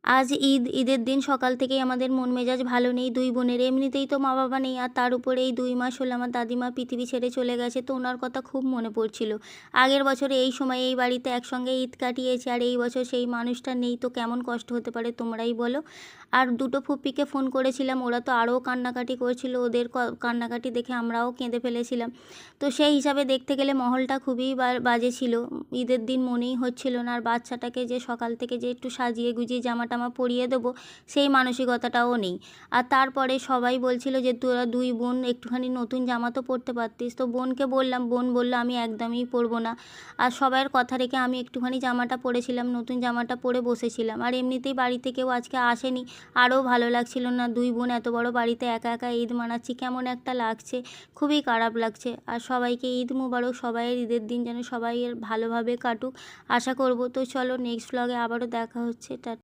আজ ঈদের দিন সকাল থেকেই আমাদের মন মেজাজ ভালো নেই দুই বোনের। এমনিতেই তো মা বাবা নেই, আর তার উপরে এই 2 মাস হলো আমার দাদিমা পৃথিবী ছেড়ে চলে গেছে, তো ওনার কথা খুব মনে পড়ছিল। আগের বছরে এই সময় এই বাড়িতে একসঙ্গে ঈদ কাটিয়েছি, আর এই বছর সেই মানুষটা নেই, তো কেমন কষ্ট হতে পারে তোমরাই বলো। আর দুটো ফুপ্পিকে ফোন করেছিলাম, ওরা তো আরও কান্নাকাটি করছিল, ওদের কান্নাকাটি দেখে আমরাও কেঁদে ফেলেছিলাম। তো সেই হিসাবে দেখতে গেলে মহলটা খুবই বাজে ছিল। ঈদের দিন মনেই হচ্ছিল না, আর বাচ্চাটাকে যে সকাল থেকে যে একটু সাজিয়ে গুজিয়ে জামা টামা পরিয়ে দেবো সেই মানসিকতাটাও নেই। আর তারপরে সবাই বলছিল যে তোরা দুই বোন একটুখানি নতুন জামা তো পরতে পারতিস, তো বোনকে বললাম, বোন বললো আমি একদমই পরবো না। আর সবার কথা রেখে আমি একটুখানি জামাটা পরেছিলাম, নতুন জামাটা পরে বসেছিলাম। আর এমনিতেই বাড়িতে কেউ আজকে আসেনি, আরও ভালো লাগছিল না। দুই বোন এত বড় বাড়িতে একা একা ঈদ মানাচ্ছি, কেমন একটা লাগছে, খুবই খারাপ লাগছে। আর সবাইকে ঈদ মুবারক, সবাইয়ের ঈদের দিন যেন সবাইয়ের ভালোভাবে কাটুক আশা করব। তো চলো নেক্সট ব্লগে আবারও দেখা হচ্ছে।